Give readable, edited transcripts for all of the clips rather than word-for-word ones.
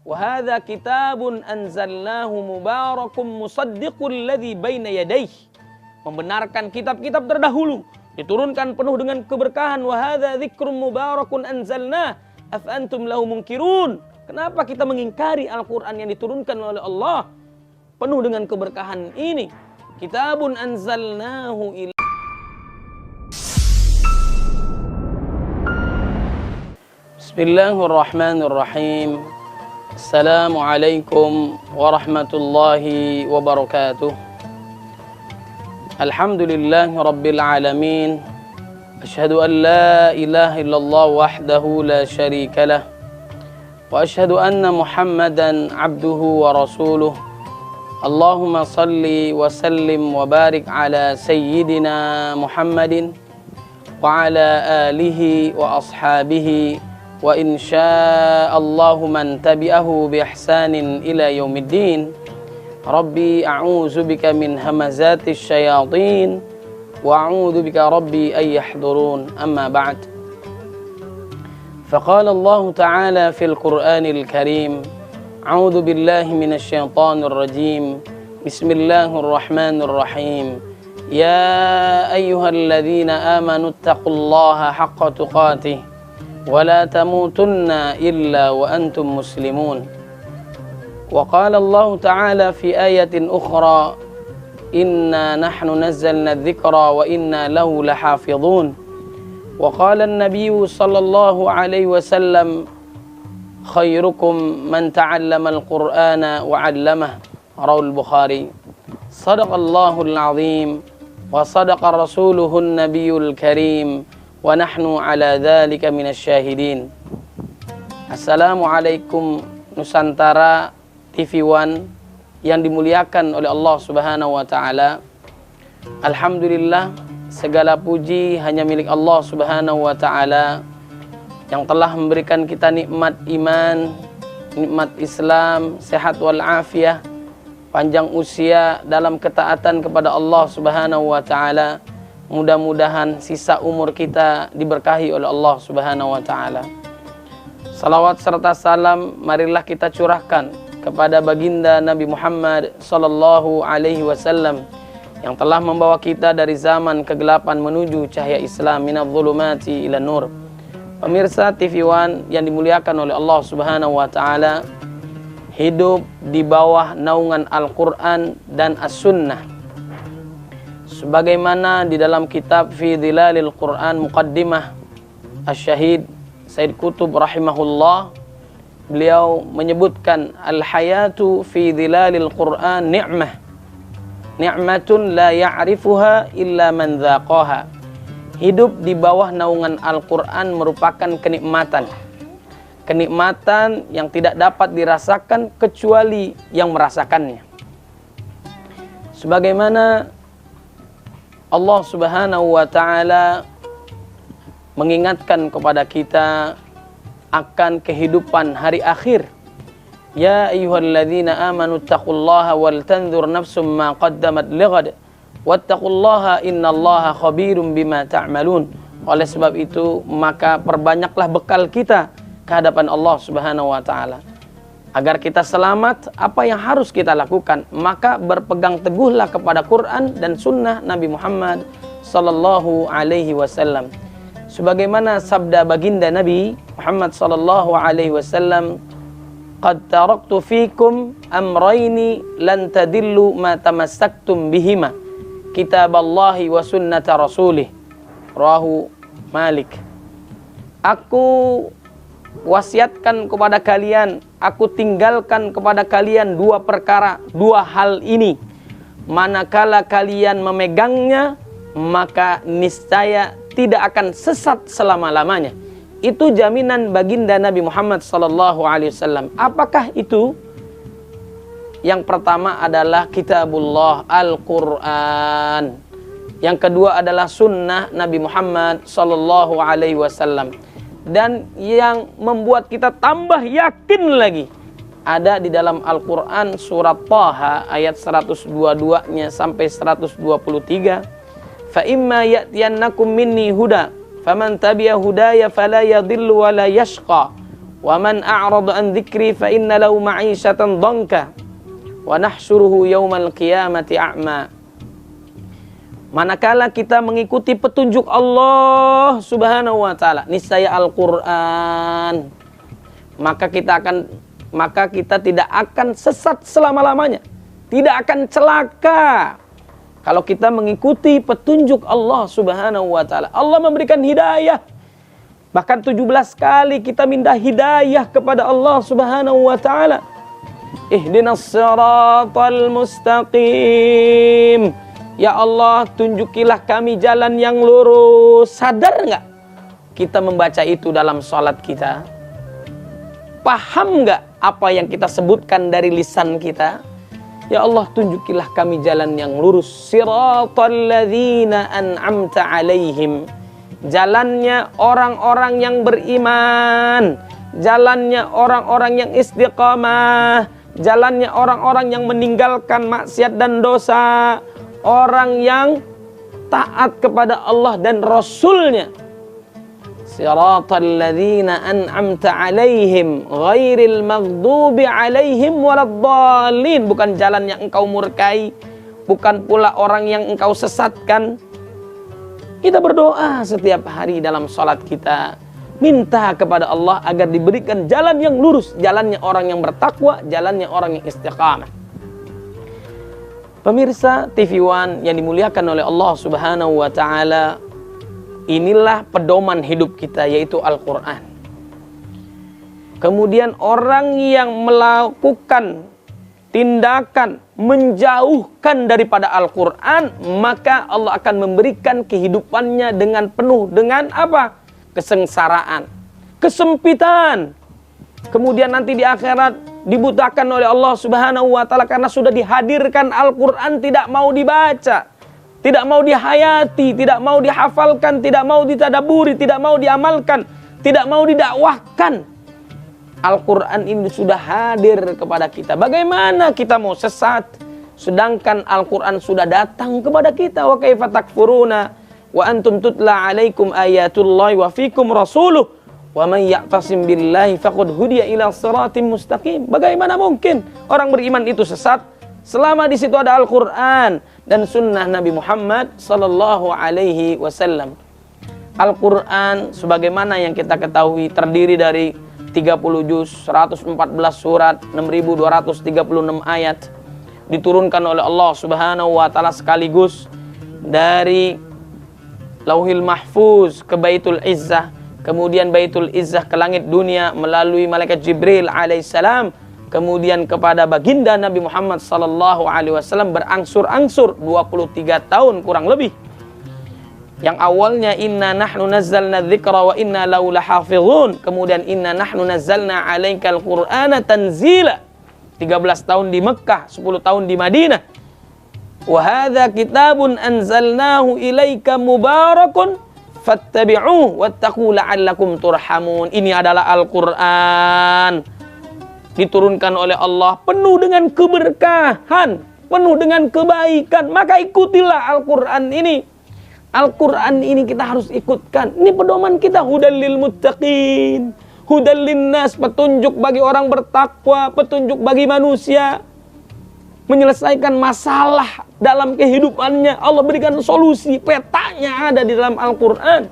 wa hadza kitabun anzalnahu mubarakum musaddiqul ladzi baina yadayhi. Membenarkan kitab-kitab terdahulu, diturunkan penuh dengan keberkahan. Wa hadza dzikrun mubarakun anzalna afa antum lahu munkirun. Kenapa kita mengingkari Al-Qur'an yang diturunkan oleh Allah penuh dengan keberkahan ini? Kitabun anzalnahu ila. Bismillahirrahmanirrahim. Assalamualaikum warahmatullahi wabarakatuh. Alhamdulillahi rabbil alamin. Asyhadu an la ilaha illallah wahdahu la syarika lah. Wa asyhadu anna Muhammadan abduhu wa rasuluh. Allahumma salli wa sallim wa barik ala sayyidina Muhammadin wa ala alihi wa ashabihi wa insya'allahu man tabi'ahu bi ihsanin ila yaumiddin. Rabbi a'udzu bika min hamazatis syayatin wa a'udzu bika rabbi ay yahdurun. Amma ba'd. Faqala Allah Ta'ala fil Qur'anil Karim, a'udzu billahi minasy syaithanir rajim. Bismillahirrahmanirrahim. Ya ayyuhalladzina amanu taqullaha haqqa tuqatih ولا تموتن إلا وأنتم مسلمون. وقال الله تعالى في آية أخرى إنا نحن نزلنا الذكر وإنا له لحافظون. وقال النبي صلى الله عليه وسلم خيركم من تعلم القرآن وعلمه. رواه البخاري. صدق الله العظيم وصدق رسوله النبي الكريم wa nahnu ala dzalika minasyahidin. Assalamualaikum Nusantara TV One yang dimuliakan oleh Allah Subhanahu wa taala. Alhamdulillah, segala puji hanya milik Allah Subhanahu wa taala yang telah memberikan kita nikmat iman, nikmat Islam, sehat wal afiyah, panjang usia dalam ketaatan kepada Allah Subhanahu wa taala. Mudah-mudahan sisa umur kita diberkahi oleh Allah Subhanahu wa taala. Salawat serta salam marilah kita curahkan kepada baginda Nabi Muhammad sallallahu alaihi wasallam yang telah membawa kita dari zaman kegelapan menuju cahaya Islam, minadh-dhulumati ila nur. Pemirsa TV One yang dimuliakan oleh Allah Subhanahu wa taala, hidup di bawah naungan Al-Qur'an dan As-Sunnah. Sebagaimana di dalam kitab Fi Dhilalil Quran Muqaddimah Asy-Syahid Said Qutb rahimahullah, beliau menyebutkan al-hayatu fi dhilalil Quran ni'mah, ni'matun la ya'rifuha illa man dzaqaha. Hidup di bawah naungan Al-Quran merupakan kenikmatan, kenikmatan yang tidak dapat dirasakan kecuali yang merasakannya. Sebagaimana Allah Subhanahu wa ta'ala mengingatkan kepada kita akan kehidupan hari akhir. Ya ayyuhalladzina amanu taqullaha wal tanzur nafsum ma qaddamat lighad wattaqullaha innallaha khabirum bima ta'malun. Oleh sebab itu, maka perbanyaklah bekal kita ke hadapan Allah Subhanahu wa ta'ala. Agar kita selamat, apa yang harus kita lakukan? Maka berpegang teguhlah kepada Quran dan Sunnah Nabi Muhammad sallallahu alaihi wasallam. Sebagaimana sabda baginda Nabi Muhammad sallallahu alaihi wasallam, "Qad taraktu fikum amrayni lan tadillu ma tamassaktum bihima, kitaballahi wa sunnata rasulih." Rawahu Malik. Aku wasiatkan kepada kalian, aku tinggalkan kepada kalian dua perkara, dua hal ini. Manakala kalian memegangnya, maka niscaya tidak akan sesat selama-lamanya. Itu jaminan baginda Nabi Muhammad sallallahu alaihi wasallam. Apakah itu? Yang pertama adalah kitabullah, Al-Quran. Yang kedua adalah sunnah Nabi Muhammad sallallahu alaihi wasallam. Dan yang membuat kita tambah yakin lagi, ada di dalam Al-Quran surat Thaha ayat 122-nya sampai 123. Fa imma ya'tiyannakum minni huda faman tabi'a hudaya fala yadhillu wa la yashqa Wa man a'rada an dzikri fa inna lahu ma'isyatan dhanka wa nahsyuruhu yaumal qiyamati a'ma. Manakala kita mengikuti petunjuk Allah Subhanahu wa taala, niscaya Al-Qur'an, maka kita tidak akan sesat selama-lamanya, tidak akan celaka. Kalau kita mengikuti petunjuk Allah Subhanahu wa taala, Allah memberikan hidayah. Bahkan 17 kali kita minta hidayah kepada Allah Subhanahu wa taala. Ihdinas siratal mustaqim. Ya Allah, tunjukilah kami jalan yang lurus. Sadar nggak kita membaca itu dalam sholat kita? Paham nggak apa yang kita sebutkan dari lisan kita? Ya Allah, tunjukilah kami jalan yang lurus. Siratal ladzina an'amta alaihim. Jalannya orang-orang yang beriman, jalannya orang-orang yang istiqamah, jalannya orang-orang yang meninggalkan maksiat dan dosa, orang yang taat kepada Allah dan Rasulnya. Siratal ladzina an'amta alaihim ghairil maghdubi alaihim waladdallin. Bukan jalan yang engkau murkai, bukan pula orang yang engkau sesatkan. Kita berdoa setiap hari dalam salat kita, minta kepada Allah agar diberikan jalan yang lurus, jalannya orang yang bertakwa, jalannya orang yang istiqamah. Pemirsa TV One yang dimuliakan oleh Allah Subhanahu wa taala, inilah pedoman hidup kita, yaitu Al-Qur'an. Kemudian orang yang melakukan tindakan menjauhkan daripada Al-Qur'an, maka Allah akan memberikan kehidupannya dengan penuh dengan apa? Kesengsaraan, kesempitan. Kemudian nanti di akhirat dibutakan oleh Allah Subhanahu wa taala karena sudah dihadirkan Al-Qur'an, tidak mau dibaca, tidak mau dihayati, tidak mau dihafalkan, tidak mau ditadaburi, tidak mau diamalkan, tidak mau didakwahkan. Al-Qur'an ini sudah hadir kepada kita. Bagaimana kita mau sesat sedangkan Al-Qur'an sudah datang kepada kita? Wa kaifa takfuruna wa antum tutla alaikum ayatullahi wa fikum rasuluh wa man ya'tasim billahi faqad hudiya ila siratim mustaqim. Bagaimana mungkin orang beriman itu sesat selama di situ ada Al-Qur'an dan sunnah Nabi Muhammad sallallahu alaihi wasallam. Al-Qur'an sebagaimana yang kita ketahui terdiri dari 30 juz, 114 surat, 6236 ayat, diturunkan oleh Allah Subhanahu wa taala sekaligus dari Lauhil Mahfuz ke Baitul Izzah, kemudian Baitul Izzah ke langit dunia melalui malaikat Jibril alaihissalam, kemudian kepada baginda Nabi Muhammad sallallahu alaihi wasallam berangsur-angsur 23 tahun kurang lebih. Yang awalnya inna nahnu nazzalna dzikra wa inna lahu lahafizun, kemudian inna nahnu nazzalna 'alaikal qur'ana tanzila. 13 tahun di Mekkah, 10 tahun di Madinah. Wa hadza kitabun anzalnahu ilaika mubarakun fattabi'uhu wattaqu la'allakum turhamun. Ini adalah Al-Qur'an diturunkan oleh Allah, penuh dengan keberkahan, penuh dengan kebaikan, maka ikutilah Al-Qur'an ini. Al-Qur'an ini kita harus ikutkan. Ini pedoman kita, hudal lil muttaqin, hudal linnas, petunjuk bagi orang bertakwa, petunjuk bagi manusia menyelesaikan masalah dalam kehidupannya. Allah berikan solusi, petanya ada di dalam Al-Qur'an.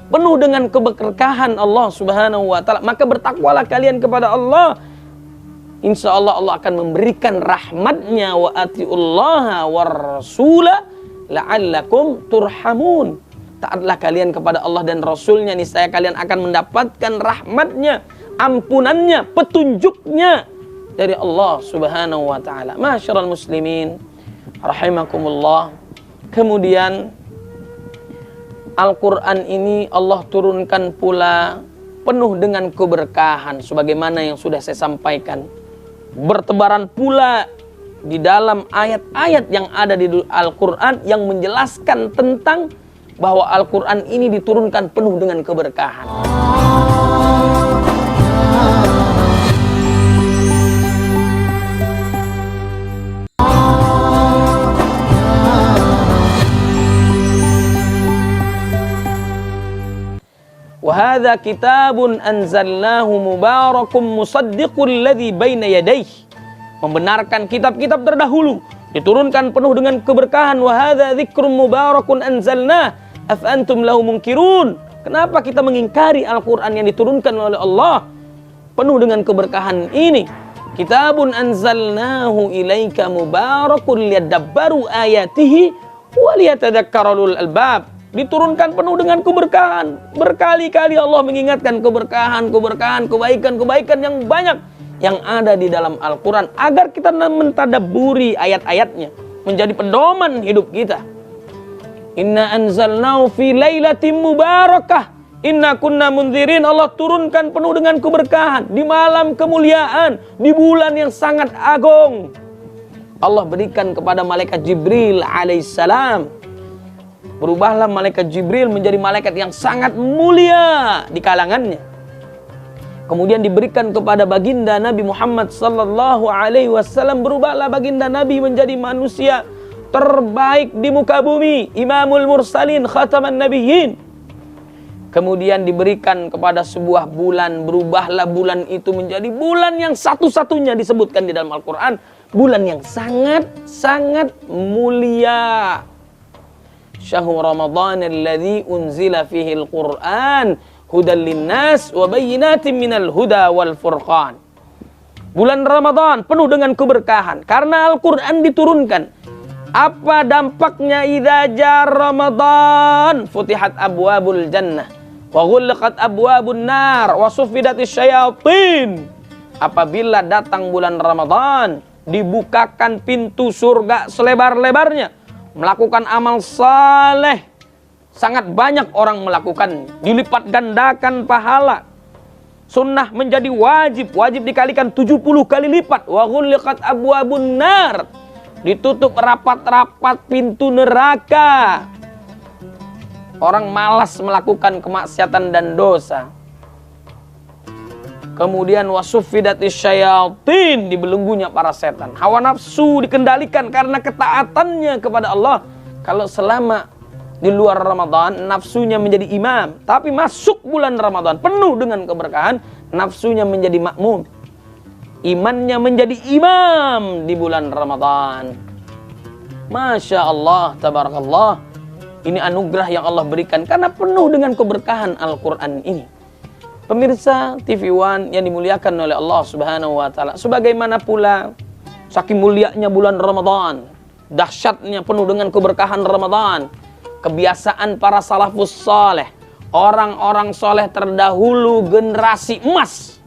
Penuh dengan keberkahan Allah Subhanahu wa taala. Maka bertakwalah kalian kepada Allah. Insya Allah Allah akan memberikan rahmatnya. Wa atiullaha war rasula la'allakum turhamun. Taatlah kalian kepada Allah dan Rasulnya, niscaya kalian akan mendapatkan rahmatnya, ampunannya, petunjuknya dari Allah Subhanahu wa ta'ala. Ma'asyiral muslimin rahimakumullah. Kemudian Al-Quran ini Allah turunkan pula penuh dengan keberkahan sebagaimana yang sudah saya sampaikan. Bertebaran pula di dalam ayat-ayat yang ada di Al-Quran yang menjelaskan tentang bahwa Al-Quran ini diturunkan penuh dengan keberkahan. Wa hadza kitabun anzalnahu mubarakum musaddiqul ladzi baina yadayhi. Membenarkan kitab-kitab terdahulu, diturunkan penuh dengan keberkahan. Wa hadza dzikrun mubarakun anzalna afa antum lahu munkirun. Kenapa kita mengingkari Al-Qur'an yang diturunkan oleh Allah penuh dengan keberkahan ini? Kitabun anzalnahu ilaika mubarakun liyadabbaru ayatihi wa liyatadzakkarul albab. Diturunkan penuh dengan keberkahan. Berkali-kali Allah mengingatkan keberkahan, kebaikan yang banyak yang ada di dalam Al-Quran agar kita mentadabburi ayat-ayatnya menjadi pedoman hidup kita. Inna anzalnahu fi lailatin mubarakah inna kunna mundzirin. Allah turunkan penuh dengan keberkahan di malam kemuliaan, di bulan yang sangat agung. Allah berikan kepada malaikat Jibril alaihissalam. Berubahlah malaikat Jibril menjadi malaikat yang sangat mulia di kalangannya. Kemudian diberikan kepada baginda Nabi Muhammad sallallahu alaihi wasallam. Berubahlah baginda Nabi menjadi manusia terbaik di muka bumi, imamul mursalin, khataman nabiyyin. Kemudian diberikan kepada sebuah bulan. Berubahlah bulan itu menjadi bulan yang satu-satunya disebutkan di dalam Al-Quran, bulan yang sangat mulia. Syahrul Ramadan alladzi unzila fihi al-Qur'an hudan linnas wa bayyinatin minal huda wal furqan. Bulan Ramadan penuh dengan keberkahan karena Al-Qur'an diturunkan. Apa dampaknya? Idza jar Ramadan futihat abwabul jannah wa ghulqat abwabun nar wa suffidatis syayatin. Apabila datang bulan Ramadan, dibukakan pintu surga selebar-lebarnya. Melakukan amal saleh, sangat banyak orang melakukan, dilipat gandakan pahala. Sunnah menjadi wajib dikalikan 70 kali lipat. Wa ghulqat abwabun nar, ditutup rapat-rapat pintu neraka. Orang malas melakukan kemaksiatan dan dosa. Kemudian wasuffidatis syayatin, dibelenggunya para setan. Hawa nafsu dikendalikan karena ketaatannya kepada Allah. Kalau selama di luar Ramadan nafsunya menjadi imam, tapi masuk bulan Ramadan penuh dengan keberkahan, nafsunya menjadi makmum. Imannya menjadi imam di bulan Ramadan. Masya Allah, tabarakallah. Ini anugerah yang Allah berikan karena penuh dengan keberkahan Al-Quran ini. Pemirsa TV One yang dimuliakan oleh Allah Subhanahu wa taala, sebagaimana pula saking mulianya bulan Ramadan, dahsyatnya penuh dengan keberkahan Ramadan, kebiasaan para salafus saleh, orang-orang soleh terdahulu, generasi emas.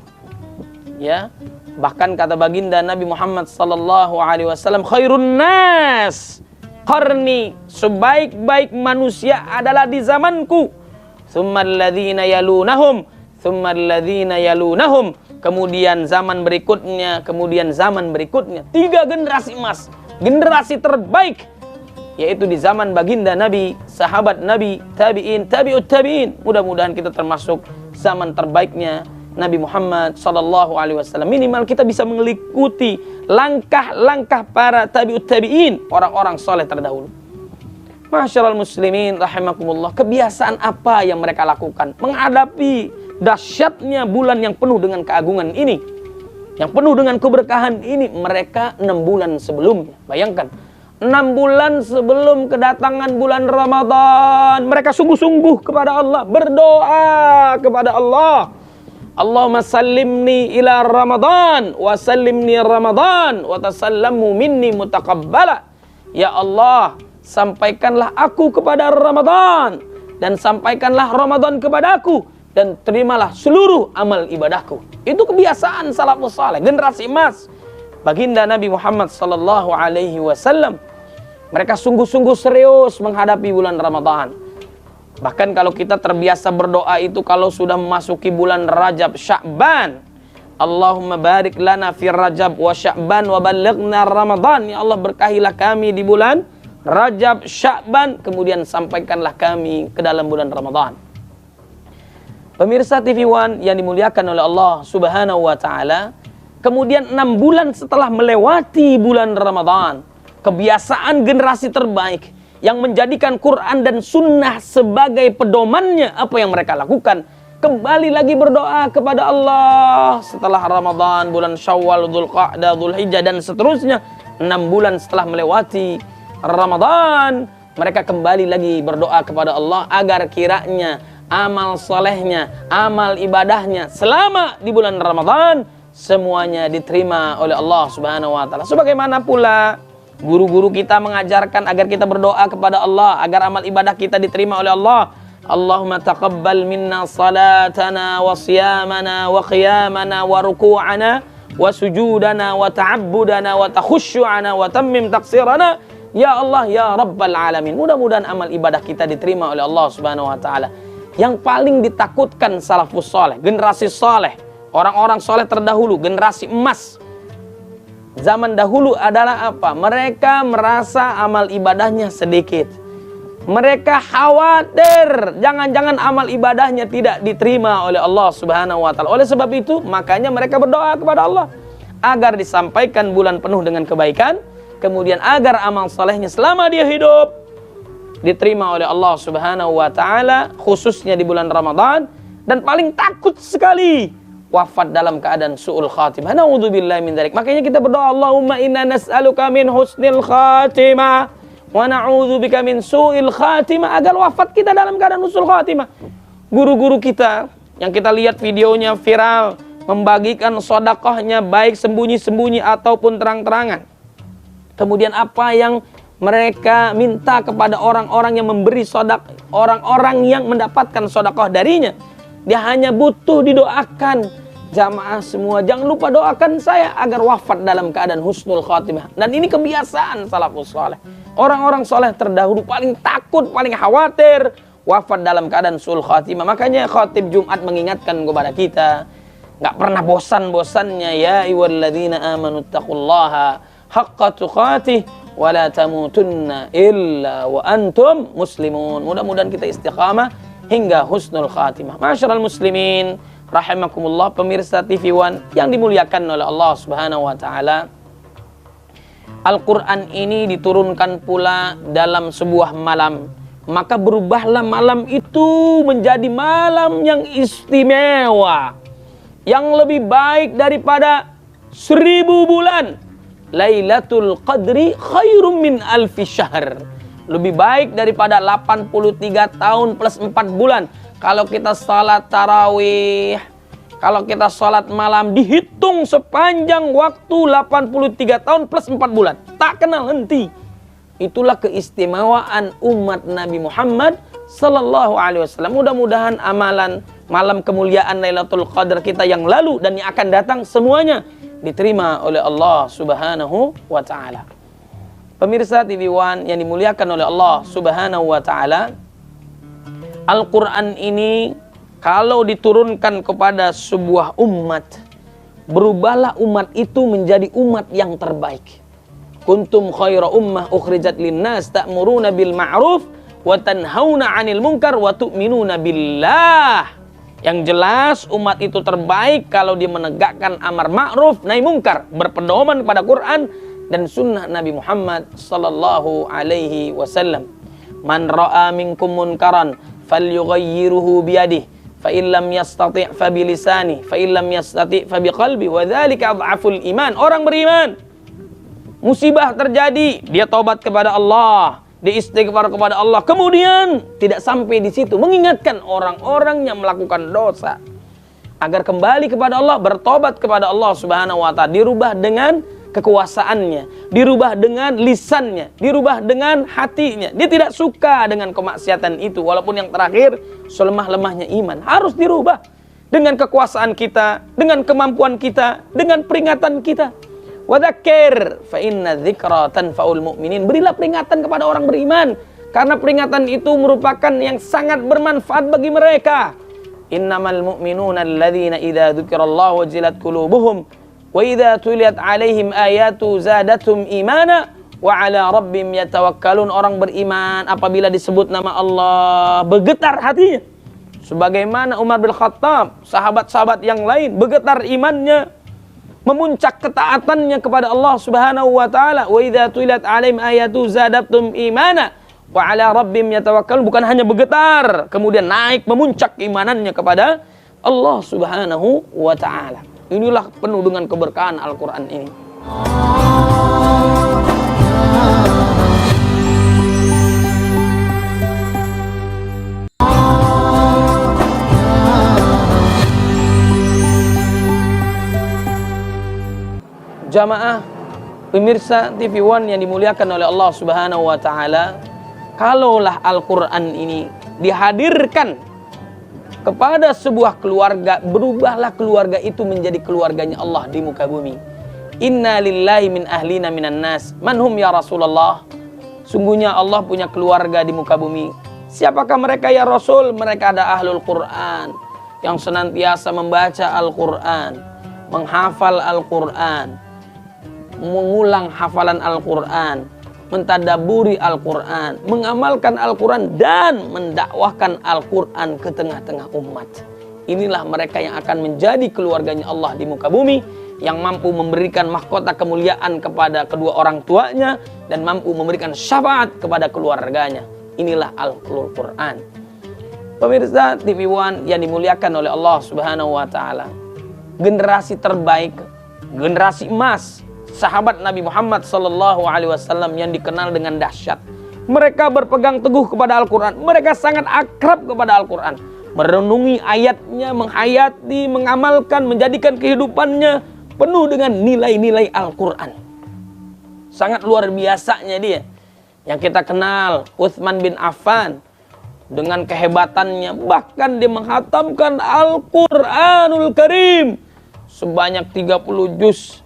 Ya, bahkan kata baginda Nabi Muhammad sallallahu alaihi wasallam, khairun nas qarni, sebaik-baik manusia adalah di zamanku. Tsummal ladzina yalunahum, tsummal ladzina yalunahum, kemudian zaman berikutnya, kemudian zaman berikutnya. 3 generasi emas, generasi terbaik, yaitu di zaman baginda Nabi, sahabat Nabi, tabi'in, tabi'ut tabi'in. Mudah-mudahan kita termasuk zaman terbaiknya Nabi Muhammad sallallahu alaihi wasallam. Minimal kita bisa mengikuti langkah-langkah para tabi'ut tabi'in, orang-orang soleh terdahulu. Masyaallah muslimin rahimakumullah, kebiasaan apa yang mereka lakukan menghadapi dahsyatnya bulan yang penuh dengan keagungan ini, yang penuh dengan keberkahan ini? Mereka 6 bulan sebelumnya, bayangkan, 6 bulan sebelum kedatangan bulan Ramadan, mereka sungguh-sungguh kepada Allah, berdoa kepada Allah. Allahumma sallimni ila Ramadan wa sallimni Ramadan wa tasallamu minni mutaqabbala. Ya Allah, sampaikanlah aku kepada Ramadan dan sampaikanlah Ramadan kepadaku, dan terimalah seluruh amal ibadahku. Itu kebiasaan salafus saleh, generasi emas baginda Nabi Muhammad sallallahu alaihi wasallam. Mereka sungguh-sungguh serius menghadapi bulan Ramadan. Bahkan kalau kita terbiasa berdoa itu kalau sudah memasuki bulan Rajab, Sya'ban, Allahumma barik lana fi Rajab wa Sya'ban wa balighna Ramadan. Ya Allah, berkahilah kami di bulan Rajab, Sya'ban, kemudian sampaikanlah kami ke dalam bulan Ramadan. Pemirsa TV One yang dimuliakan oleh Allah Subhanahu wa taala, kemudian 6 bulan setelah melewati bulan Ramadan, kebiasaan generasi terbaik yang menjadikan Quran dan Sunnah sebagai pedomannya, apa yang mereka lakukan? kembali lagi berdoa kepada Allah setelah Ramadan, bulan Syawal, Dzulqa'dah, Dzulhijjah dan seterusnya. 6 bulan setelah melewati Ramadan, mereka kembali lagi berdoa kepada Allah agar kiranya amal solehnya, amal ibadahnya selama di bulan Ramadan semuanya diterima oleh Allah Subhanahu wa taala. Sebagaimana pula guru-guru kita mengajarkan agar kita berdoa kepada Allah agar amal ibadah kita diterima oleh Allah. Allahumma taqabbal minna salatana wa siyamana wa qiyamana wa ruku'ana wa sujudana wa ta'abbudana wa takhushu'ana wa tammim taqsirana ya Allah ya Rabbal Alamin. Mudah-mudahan amal ibadah kita diterima oleh Allah Subhanahu wa taala. Yang paling ditakutkan salafus saleh, generasi saleh, orang-orang saleh terdahulu, generasi emas zaman dahulu adalah apa? Mereka merasa amal ibadahnya sedikit. Mereka khawatir jangan-jangan amal ibadahnya tidak diterima oleh Allah Subhanahu wa taala. Oleh sebab itu, makanya mereka berdoa kepada Allah agar disampaikan bulan penuh dengan kebaikan, kemudian agar amal salehnya selama dia hidup diterima oleh Allah Subhanahu wa taala, khususnya di bulan Ramadan, dan paling takut sekali wafat dalam keadaan su'ul khatimah. Na'udzubillahi min dzalik. Makanya kita berdoa, Allahumma inna nas'aluka min husnil khatimah wa na'udzubika min su'il khatimah, agar wafat kita dalam keadaan husnul khatimah. Guru-guru kita yang kita lihat videonya viral membagikan sedekahnya baik sembunyi-sembunyi ataupun terang-terangan. Kemudian apa yang mereka minta kepada orang-orang yang memberi sedekah, orang-orang yang mendapatkan sedekah darinya, dia hanya butuh didoakan. Jamaah semua, jangan lupa doakan saya agar wafat dalam keadaan husnul khatimah. Dan ini kebiasaan salafus saleh. Orang-orang saleh terdahulu paling takut, paling khawatir wafat dalam keadaan husnul khatimah. Makanya khatib Jumat mengingatkan kepada kita, nggak pernah bosan-bosannya, ya ayyuhalladzina amanu taqullaha haqqa tuqatih wa la tamutunna illa wa antum muslimun. Mudah-mudahan kita istiqamah hingga husnul khatimah. Masyarul muslimin rahimakumullah, pemirsa TV One yang dimuliakan oleh Allah Subhanahu wa taala. Al-Qur'an ini diturunkan pula dalam sebuah malam. Maka berubahlah malam itu menjadi malam yang istimewa, yang lebih baik daripada 1000 bulan. Lailatul Qadri khairum min alfi syahr. Lebih baik daripada 83 tahun plus 4 bulan. Kalau kita salat tarawih, kalau kita salat malam, dihitung sepanjang waktu 83 tahun plus 4 bulan. Tak kenal henti. Itulah keistimewaan umat Nabi Muhammad sallallahu alaihi wasallam. Mudah-mudahan amalan malam kemuliaan Lailatul Qadar kita yang lalu dan yang akan datang semuanya diterima oleh Allah Subhanahu wa taala. Pemirsa TV One yang dimuliakan oleh Allah Subhanahu wa taala, Al-Qur'an ini kalau diturunkan kepada sebuah umat, berubahlah umat itu menjadi umat yang terbaik. Kuntum khaira ummah ukhrijat linnas ta'muruna bil ma'ruf wa tanhauna 'anil munkar wa tu'minuna billah. Yang jelas umat itu terbaik kalau dia menegakkan amar ma'ruf nahi munkar, berpedoman kepada Quran dan sunnah Nabi Muhammad sallallahu alaihi wasallam. Man ra'a minkum munkaran falyughayyirhu biyadihi fa in lam yastati' fa bilisani fa in lam yastati' fa biqalbi wa dzalika adhaful iman. Orang beriman, musibah terjadi, dia taubat kepada Allah, dia istighfar kepada Allah, kemudian tidak sampai di situ, mengingatkan orang-orang yang melakukan dosa agar kembali kepada Allah, bertobat kepada Allah Subhanahu wa taala, dirubah dengan kekuasaannya, dirubah dengan lisannya, dirubah dengan hatinya. Dia tidak suka dengan kemaksiatan itu, walaupun yang terakhir selemah-lemahnya iman, harus dirubah dengan kekuasaan kita, dengan kemampuan kita, dengan peringatan kita. Wadzakir fa inna dzikra tanfa'ul mu'minin. Berilah peringatan kepada orang beriman, karena peringatan itu merupakan yang sangat bermanfaat bagi mereka. Innamal mu'minuna alladzina idza dzukirallahu wajilat qulubuhum wa idza tuliyat 'alaihim ayatu zadatum imana wa 'ala rabbihim yatawakkalun. Orang beriman apabila disebut nama Allah bergetar hatinya. Sebagaimana Umar bin Khattab, sahabat-sahabat yang lain bergetar imannya, memuncak ketaatannya kepada Allah Subhanahu wa taala. Wa idza tuliyat 'alaihim ayatu zadatum imana wa 'ala rabbihim yatawakkalun. Bukan hanya bergetar, kemudian naik memuncak keimanannya kepada Allah Subhanahu wa ta'ala. Inilah penuh dengan keberkahan Al-Quran ini. Jamaah pemirsa TV One yang dimuliakan oleh Allah Subhanahu wa ta'ala, kalaulah Al-Quran ini dihadirkan kepada sebuah keluarga, berubahlah keluarga itu menjadi keluarganya Allah di muka bumi. Inna lillahi min ahlina minan nas manhum ya Rasulullah. Sungguhnya Allah punya keluarga di muka bumi. Siapakah mereka ya Rasul? Mereka ada ahlul Quran yang senantiasa membaca Al-Quran, menghafal Al-Quran, mengulang hafalan Al-Quran, mentadaburi Al-Quran, mengamalkan Al-Quran, dan mendakwahkan Al-Quran ke tengah-tengah umat. Inilah mereka yang akan menjadi keluarganya Allah di muka bumi, yang mampu memberikan mahkota kemuliaan kepada kedua orang tuanya dan mampu memberikan syafaat kepada keluarganya. Inilah Al-Quran. Pemirsa TV One yang dimuliakan oleh Allah Subhanahu wa ta'ala, generasi terbaik, generasi emas, sahabat Nabi Muhammad sallallahu alaihi wasallam yang dikenal dengan dahsyat. Mereka berpegang teguh kepada Al-Quran. Mereka sangat akrab kepada Al-Quran. Merenungi ayatnya, menghayati, mengamalkan, menjadikan kehidupannya penuh dengan nilai-nilai Al-Quran. Sangat luar biasanya dia. Yang kita kenal Utsman bin Affan dengan kehebatannya. Bahkan dia menghatamkan Al-Quranul Karim sebanyak 30 juz,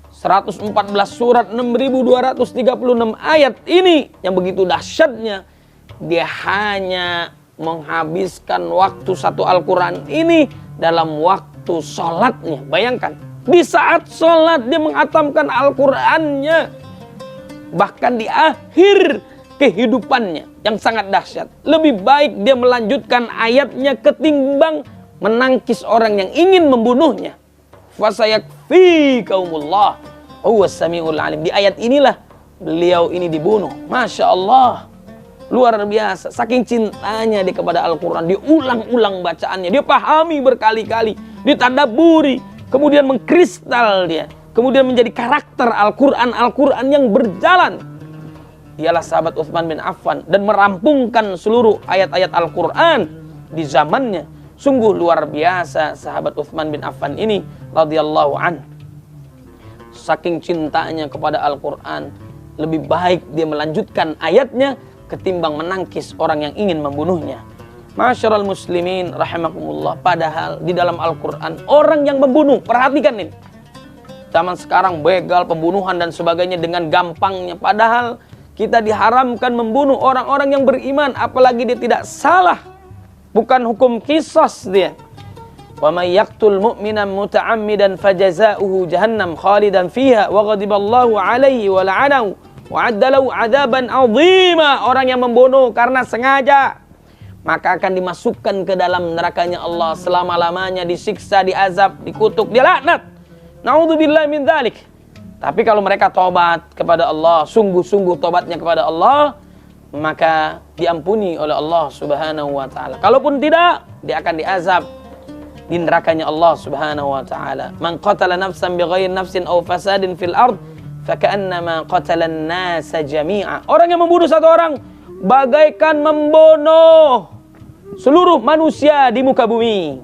114 surat, 6.236 ayat ini yang begitu dahsyatnya. Dia hanya menghabiskan waktu satu Al-Quran ini dalam waktu sholatnya. Bayangkan, di saat sholat dia menghatamkan Al-Qurannya. Bahkan di akhir kehidupannya yang sangat dahsyat, lebih baik dia melanjutkan ayatnya ketimbang menangkis orang yang ingin membunuhnya. Fasayakfikaumullah huwas samiul alim. Di ayat inilah beliau ini dibunuh. Masya Allah, luar biasa. Saking cintanya dia kepada Al-Quran, diulang-ulang bacaannya, dia pahami berkali-kali, ditadaburi, kemudian mengkristal dia, kemudian menjadi karakter Al-Quran yang berjalan. Ialah sahabat Utsman bin Affan dan merampungkan seluruh ayat-ayat Al-Quran di zamannya. Sungguh luar biasa sahabat Utsman bin Affan ini radhiyallahu an. Saking cintanya kepada Al-Quran, lebih baik dia melanjutkan ayatnya ketimbang menangkis orang yang ingin membunuhnya. Masyarul muslimin rahimakumullah. Padahal di dalam Al-Quran orang yang membunuh, perhatikan ini, zaman sekarang begal, pembunuhan dan sebagainya dengan gampangnya. Padahal kita diharamkan membunuh orang-orang yang beriman, apalagi dia tidak salah. Bukan hukum qisas dia. Wa may yaqtul mu'minan muta'ammidan fajaza'uhu jahannam khalidan fiha wa ghadiballahu 'alaihi wa la'anahu wa 'adda lahu 'adzaban 'azima. Orang yang membunuh karena sengaja, maka akan dimasukkan ke dalam nerakanya Allah selama-lamanya, disiksa, diazab, dikutuk, dilaknat. Naudzubillahi min dzalik. Tapi kalau mereka tobat kepada Allah, sungguh-sungguh tobatnya kepada Allah, maka diampuni oleh Allah Subhanahu wa ta'ala. Kalaupun tidak, dia akan diazab di nerakanya Allah Subhanahu wa ta'ala. Man qatala nafsan bighairi nafsin aw fasadin fil ard faka'annama qatala an-nasa jami'a. Orang yang membunuh satu orang bagaikan membunuh seluruh manusia di muka bumi.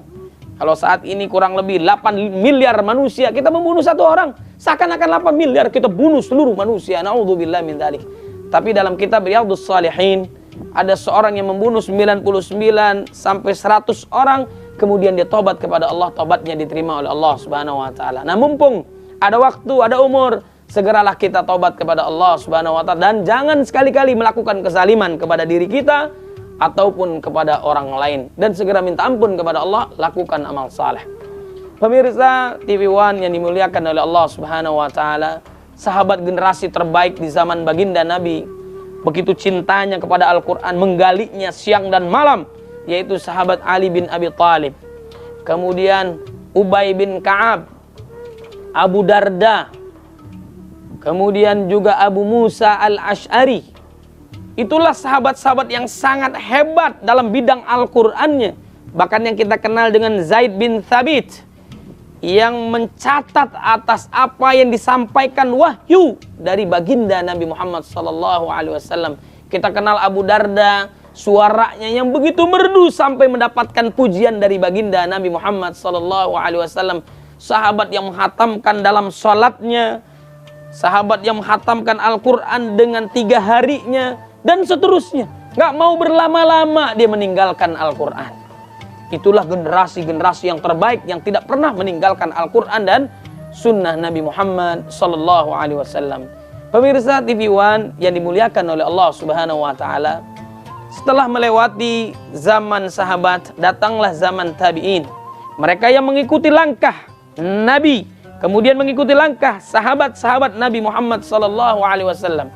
Kalau saat ini kurang lebih 8 miliar manusia, kita membunuh satu orang, seakan-akan 8 miliar kita bunuh seluruh manusia. Naudzubillah min dzalik. Tapi dalam kitab Riyadhus Shalihin ada seorang yang membunuh 99 sampai 100 orang, kemudian dia tobat kepada Allah, tobatnya diterima oleh Allah Subhanahu wa taala. Nah, mumpung ada waktu, ada umur, segeralah kita tobat kepada Allah Subhanahu wa taala dan jangan sekali-kali melakukan kezaliman kepada diri kita ataupun kepada orang lain, dan segera minta ampun kepada Allah, lakukan amal saleh. Pemirsa TV One yang dimuliakan oleh Allah Subhanahu wa taala, sahabat generasi terbaik di zaman baginda Nabi, begitu cintanya kepada Al-Quran, menggalinya siang dan malam, yaitu sahabat Ali bin Abi Thalib, kemudian Ubay bin Ka'ab, Abu Darda, kemudian juga Abu Musa al-Ash'ari. Itulah sahabat-sahabat yang sangat hebat dalam bidang Al-Qur'annya. bahkan yang kita kenal dengan Zaid bin Thabit, yang mencatat atas apa yang disampaikan wahyu dari baginda Nabi Muhammad SAW. Kita kenal Abu Darda, suaranya yang begitu merdu sampai mendapatkan pujian dari baginda Nabi Muhammad SAW. Sahabat yang menghatamkan dalam sholatnya, sahabat yang menghatamkan Al-Quran dengan 3 harinya, dan seterusnya. Gak mau berlama-lama dia meninggalkan Al-Quran. Itulah generasi-generasi yang terbaik yang tidak pernah meninggalkan Al-Quran dan sunnah Nabi Muhammad SAW. Pemirsa TV One yang dimuliakan oleh Allah Subhanahu Wa Taala, setelah melewati zaman sahabat, datanglah zaman tabi'in. Mereka yang mengikuti langkah Nabi, kemudian mengikuti langkah sahabat-sahabat Nabi Muhammad SAW.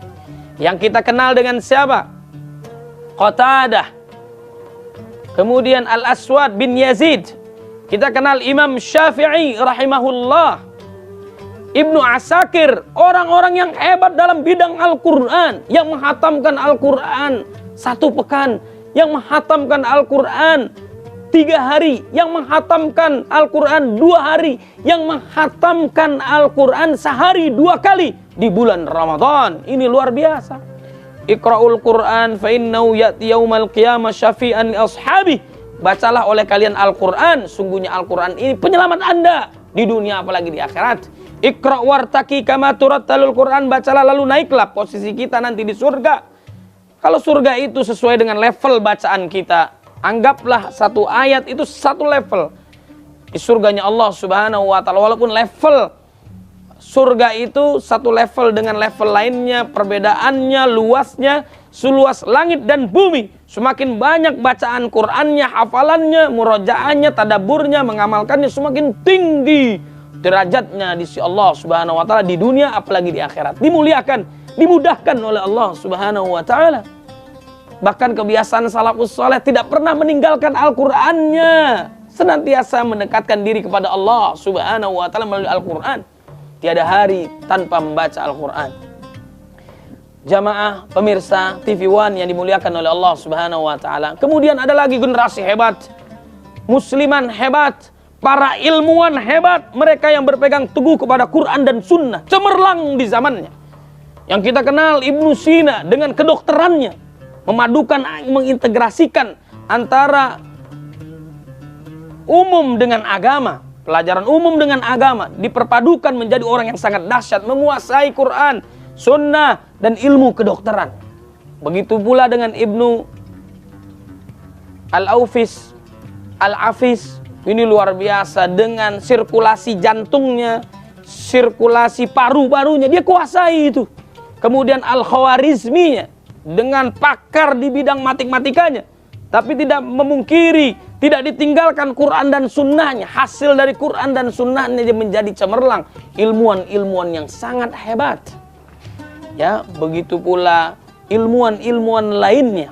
Yang kita kenal dengan siapa? Qatadah, kemudian Al-Aswad bin Yazid. Kita kenal Imam Syafi'i rahimahullah, Ibnu Asakir, orang-orang yang hebat dalam bidang Al-Quran, yang menghatamkan Al-Quran 1 pekan, yang menghatamkan Al-Quran 3 hari, yang menghatamkan Al-Quran 2 hari, yang menghatamkan Al-Quran sehari 2 kali di bulan Ramadan. Ini luar biasa. Iqra'ul Qur'an fa innahu ya'ti yaumal qiyamah syafi'an li ashabi. Bacalah oleh kalian Al-Quran, sungguhnya Al-Quran ini penyelamat Anda di dunia apalagi di akhirat. Iqra' wartaqi kama turattalul Qur'an, bacalah lalu naiklah posisi kita nanti di surga. Kalau surga itu sesuai dengan level bacaan kita, anggaplah 1 ayat itu 1 level di surganya Allah Subhanahu Wa Ta'ala. Walaupun level surga itu 1 level dengan level lainnya, perbedaannya luasnya seluas langit dan bumi. Semakin banyak bacaan Qur'annya, hafalannya, murojaahnya, tadaburnya, mengamalkannya, semakin tinggi derajatnya di sisi Allah Subhanahu Wa Ta'ala di dunia apalagi di akhirat. Dimuliakan, dimudahkan oleh Allah Subhanahu Wa Ta'ala. Bahkan kebiasaan salafus saleh tidak pernah meninggalkan Al-Qur'annya, senantiasa mendekatkan diri kepada Allah Subhanahu Wa Ta'ala melalui Al-Qur'an. Tiada hari tanpa membaca Al-Quran. Jamaah pemirsa TV One yang dimuliakan oleh Allah Subhanahu Wa Ta'ala. Kemudian ada lagi generasi hebat, musliman hebat, para ilmuwan hebat, mereka yang berpegang teguh kepada Quran dan Sunnah, cemerlang di zamannya. Yang kita kenal Ibnu Sina dengan kedokterannya, memadukan, mengintegrasikan antara umum dengan agama. Pelajaran umum dengan agama diperpadukan menjadi orang yang sangat dahsyat, menguasai Quran, Sunnah, dan ilmu kedokteran. Begitu pula dengan Ibnu Al-Aufis, Al-Afis. Ini luar biasa dengan sirkulasi jantungnya, sirkulasi paru-parunya, dia kuasai itu. Kemudian Al-Khawarizminya dengan pakar di bidang matematikanya, tapi tidak memungkiri, tidak ditinggalkan Quran dan Sunnahnya. Hasil dari Quran dan Sunnahnya dia menjadi cemerlang, ilmuwan-ilmuwan yang sangat hebat. Ya, begitu pula ilmuwan-ilmuwan lainnya,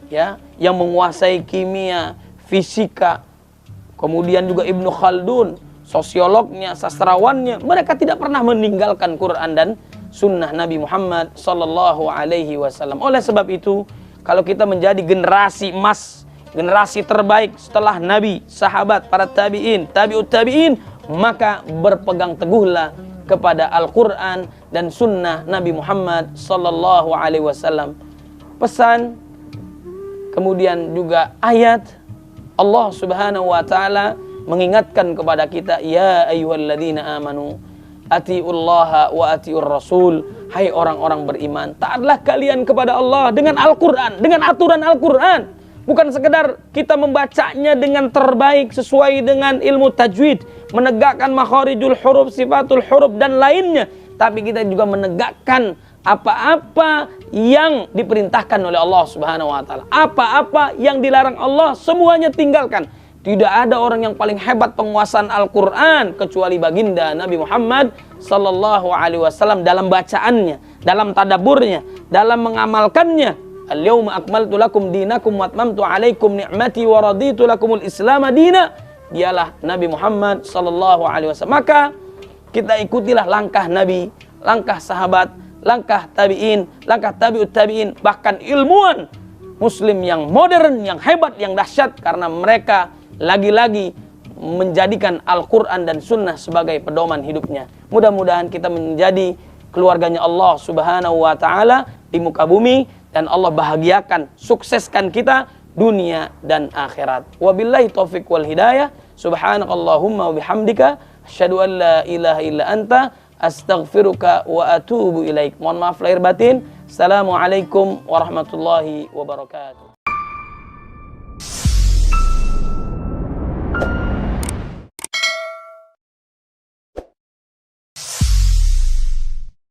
ya, yang menguasai kimia, fisika. Kemudian juga Ibnu Khaldun, sosiolognya, sastrawannya, mereka tidak pernah meninggalkan Quran dan Sunnah Nabi Muhammad Sallallahu Alaihi Wasallam. Oleh sebab itu, kalau kita menjadi generasi emas, generasi terbaik setelah Nabi, sahabat, para tabi'in, tabi'ut tabi'in, maka berpegang teguhlah kepada Al-Quran dan Sunnah Nabi Muhammad Sallallahu Alaihi Wasallam. Pesan, kemudian juga ayat Allah Subhanahu Wa Ta'ala mengingatkan kepada kita, ya ayyuhalladzina amanu atiullaha wa atiur rasul. Hai orang-orang beriman, taatlah kalian kepada Allah dengan Al-Quran, dengan aturan Al-Quran. Bukan sekedar kita membacanya dengan terbaik sesuai dengan ilmu tajwid, menegakkan makharijul huruf, sifatul huruf, dan lainnya. Tapi kita juga menegakkan apa-apa yang diperintahkan oleh Allah Subhanahu Wa Ta'ala. Apa-apa yang dilarang Allah, semuanya tinggalkan. Tidak ada orang yang paling hebat penguasaan Al-Quran kecuali baginda Nabi Muhammad Sallallahu Alaihi Wasallam dalam bacaannya, dalam tadaburnya, dalam mengamalkannya. Al-yawma akmaltu lakum dinakum wa atmamtu alaikum ni'mati wa raditu lakumul islam dina. Dialah Nabi Muhammad Sallallahu Alaihi Wasallam. Maka kita ikutilah langkah Nabi, langkah sahabat, langkah tabi'in, langkah tabi'ut tabi'in, bahkan ilmuwan muslim yang modern, yang hebat, yang dahsyat, karena mereka lagi-lagi menjadikan Al-Quran dan Sunnah sebagai pedoman hidupnya. Mudah-mudahan kita menjadi keluarganya Allah Subhanahu wa Ta'ala di muka bumi, dan Allah bahagiakan, sukseskan kita dunia dan akhirat. Wabillahi taufiq wal hidayah. Subhanakallahumma wa bihamdika asyhadu an la ilaha illa anta astaghfiruka wa atubu ilaik. Mohon maaf lahir batin. Assalamualaikum warahmatullahi wabarakatuh.